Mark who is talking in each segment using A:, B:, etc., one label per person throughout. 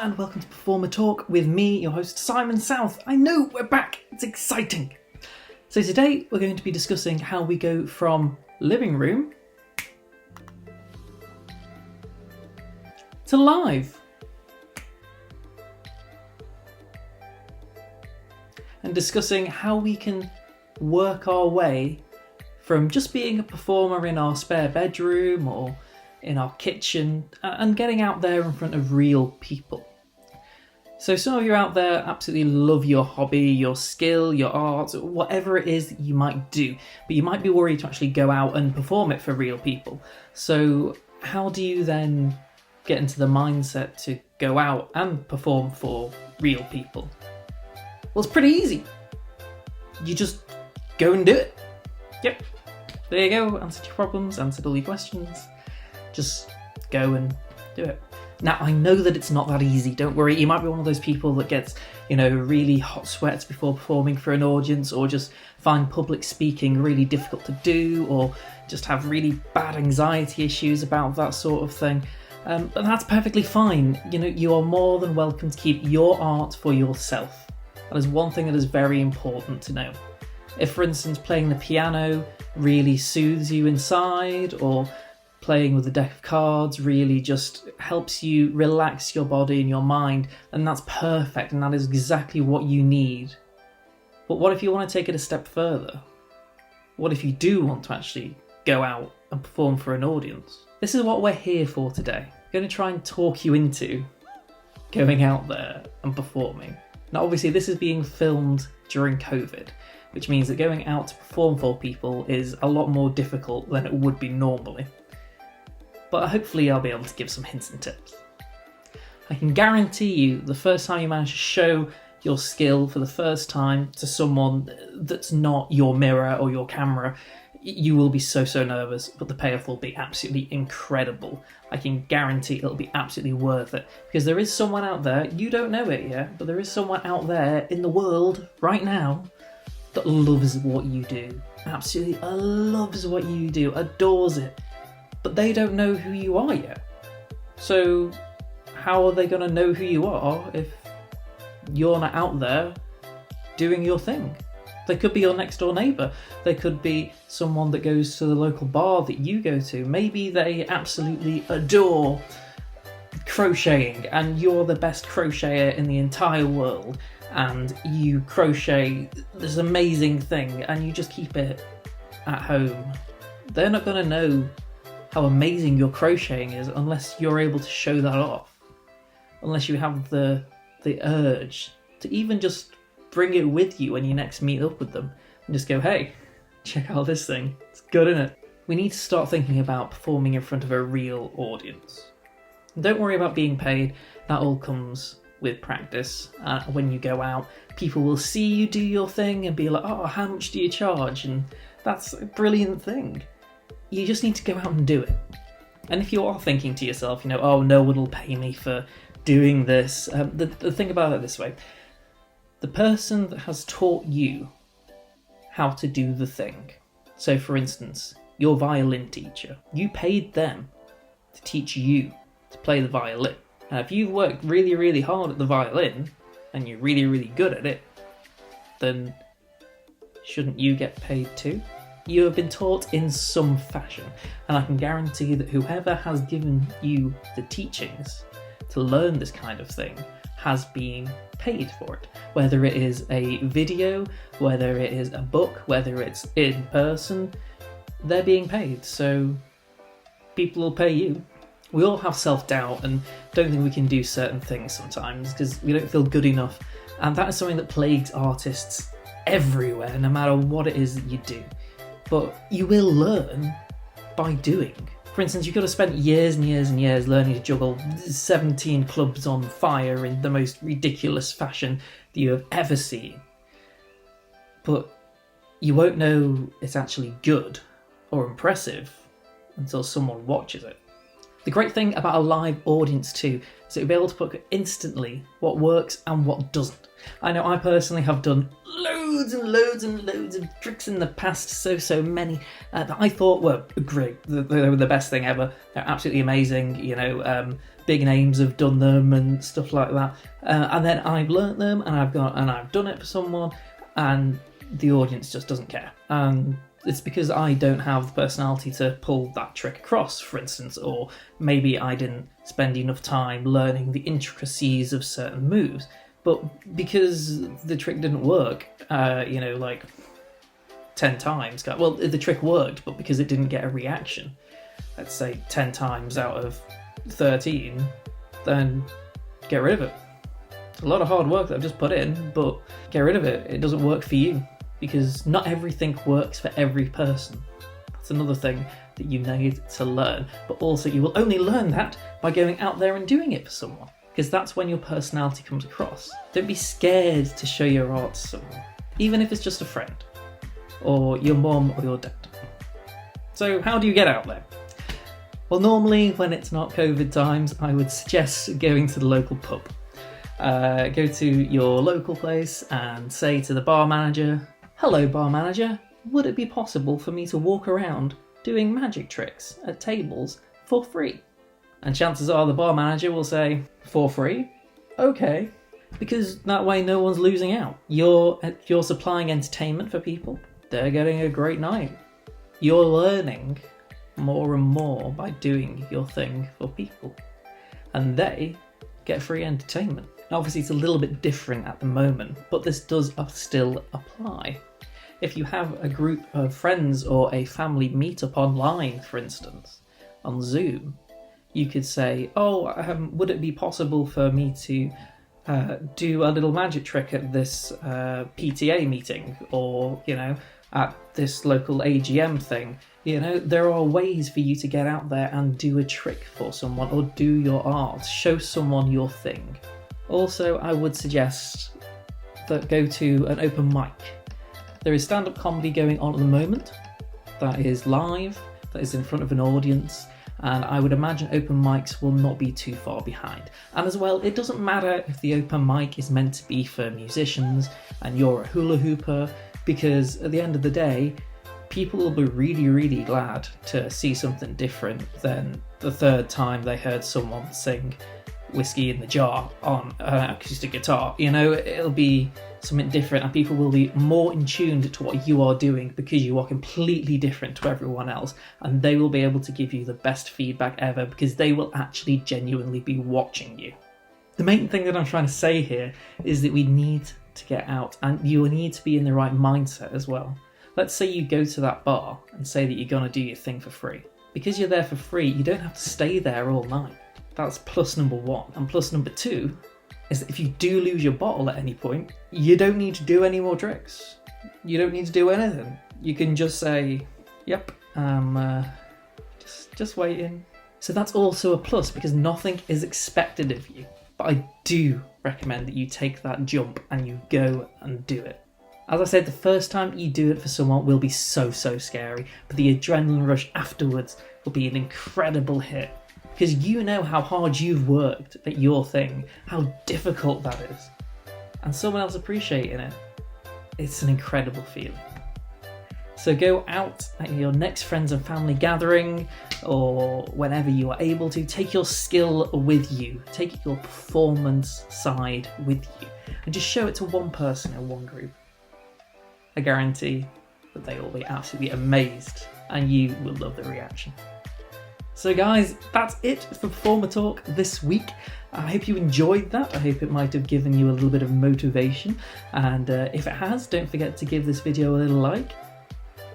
A: everyone, and welcome to Performer Talk with me, your host Simon South. I know, we're back, it's exciting. So today we're going to be discussing how we go from living room to live. And discussing how we can work our way from just being a performer in our spare bedroom or in our kitchen and getting out there in front of real people. So some of you out there absolutely love your hobby, your skill, your art, whatever it is that you might do, but you might be worried to actually go out and perform it for real people. So how do you then get into the mindset to go out and perform for real people? Well, it's pretty easy. You just go and do it. Yep, there you go, answered your problems, answered all your questions. Just go and do it. Now, I know that it's not that easy, don't worry. You might be one of those people that gets, really hot sweats before performing for an audience, or just find public speaking really difficult to do, or just have really bad anxiety issues about that sort of thing. And that's perfectly fine. You are more than welcome to keep your art for yourself. That is one thing that is very important to know. If, for instance, playing the piano really soothes you inside, or playing with a deck of cards really just helps you relax your body and your mind, then that's perfect, and that is exactly what you need. But what if you want to take it a step further? What if you do want to actually go out and perform for an audience? This is what we're here for today. I'm going to try and talk you into going out there and performing. Now, obviously, this is being filmed during COVID, which means that going out to perform for people is a lot more difficult than it would be normally. But hopefully I'll be able to give some hints and tips. I can guarantee you the first time you manage to show your skill for the first time to someone that's not your mirror or your camera, you will be so nervous, but the payoff will be absolutely incredible. I can guarantee it'll be absolutely worth it, because there is someone out there, you don't know it yet, but there is someone out there in the world right now that loves what you do. Absolutely loves what you do, adores it. But they don't know who you are yet. So how are they going to know who you are if you're not out there doing your thing? They could be your next door neighbour. They could be someone that goes to the local bar that you go to. Maybe they absolutely adore crocheting and you're the best crocheter in the entire world, and you crochet this amazing thing and you just keep it at home. They're not going to know how amazing your crocheting is unless you're able to show that off. Unless you have the urge to even just bring it with you when you next meet up with them and just go, hey, check out this thing. It's good, isn't it? We need to start thinking about performing in front of a real audience. And don't worry about being paid. That all comes with practice. When you go out, people will see you do your thing and be like, oh, how much do you charge? And that's a brilliant thing. You just need to go out and do it. And if you are thinking to yourself, oh, no one will pay me for doing this, the thing about it this way. The person that has taught you how to do the thing. So, for instance, your violin teacher. You paid them to teach you to play the violin. And if you've worked really, really hard at the violin, and you're really, really good at it, then shouldn't you get paid too? You have been taught in some fashion, and I can guarantee that whoever has given you the teachings to learn this kind of thing has been paid for it. Whether it is a video, whether it is a book, whether it's in person, they're being paid, so people will pay you. We all have self-doubt and don't think we can do certain things sometimes because we don't feel good enough, and that is something that plagues artists everywhere, no matter what it is that you do. But you will learn by doing. For instance, you could have spent years and years and years learning to juggle 17 clubs on fire in the most ridiculous fashion that you have ever seen. But you won't know it's actually good or impressive until someone watches it. The great thing about a live audience too is that you'll be able to put instantly what works and what doesn't. I know I personally have done loads loads and loads and loads of tricks in the past, so many that I thought were great. They were the best thing ever. They're absolutely amazing. Big names have done them and stuff like that. And then I've learnt them and I've done it for someone, and the audience just doesn't care. And it's because I don't have the personality to pull that trick across, for instance, or maybe I didn't spend enough time learning the intricacies of certain moves. But because the trick didn't work, 10 times, well, the trick worked, but because it didn't get a reaction, let's say 10 times out of 13, then get rid of it. It's a lot of hard work that I've just put in, but get rid of it. It doesn't work for you, because not everything works for every person. That's another thing that you need to learn, but also you will only learn that by going out there and doing it for someone, because that's when your personality comes across. Don't be scared to show your art to someone, even if it's just a friend, or your mom or your dad. So how do you get out there? Well, normally when it's not COVID times, I would suggest going to the local pub. Go to your local place and say to the bar manager, "Hello, bar manager, would it be possible for me to walk around doing magic tricks at tables for free?" And chances are the bar manager will say, "For free? Okay." Because that way no one's losing out. You're supplying entertainment for people. They're getting a great night. You're learning more and more by doing your thing for people. And they get free entertainment. Obviously it's a little bit different at the moment, but this does still apply. If you have a group of friends or a family meetup online, for instance, on Zoom, you could say, would it be possible for me to do a little magic trick at this PTA meeting, or, at this local AGM thing? There are ways for you to get out there and do a trick for someone, or do your art, show someone your thing. Also, I would suggest that go to an open mic. There is stand-up comedy going on at the moment that is live, that is in front of an audience, and I would imagine open mics will not be too far behind. And as well, it doesn't matter if the open mic is meant to be for musicians and you're a hula hooper, because at the end of the day, people will be really, really glad to see something different than the third time they heard someone sing Whiskey in the Jar on an acoustic guitar. It'll be something different, and people will be more in tune to what you are doing because you are completely different to everyone else, and they will be able to give you the best feedback ever because they will actually genuinely be watching you. The main thing that I'm trying to say here is that we need to get out, and you need to be in the right mindset as well. Let's say you go to that bar and say that you're going to do your thing for free. Because you're there for free, you don't have to stay there all night. That's plus number one. And plus number two is that if you do lose your bottle at any point, you don't need to do any more tricks. You don't need to do anything. You can just say, "Yep, just waiting." So that's also a plus, because nothing is expected of you. But I do recommend that you take that jump and you go and do it. As I said, the first time you do it for someone will be so scary, but the adrenaline rush afterwards will be an incredible hit, because you know how hard you've worked at your thing, how difficult that is, and someone else appreciating it. It's an incredible feeling. So go out at your next friends and family gathering, or whenever you are able to, take your skill with you, take your performance side with you, and just show it to one person in one group. I guarantee that they will be absolutely amazed, and you will love the reaction. So guys, that's it for Performer Talk this week. I hope you enjoyed that. I hope it might have given you a little bit of motivation, and if it has, don't forget to give this video a little like.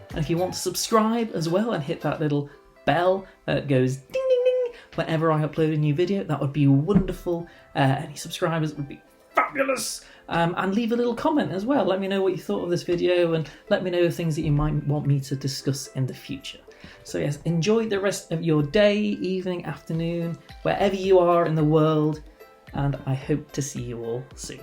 A: And if you want to subscribe as well and hit that little bell that goes ding ding ding whenever I upload a new video, that would be wonderful. Any subscribers would be fabulous. And leave a little comment as well. Let me know what you thought of this video, and let me know things that you might want me to discuss in the future. So yes, enjoy the rest of your day, evening, afternoon, wherever you are in the world, and I hope to see you all soon.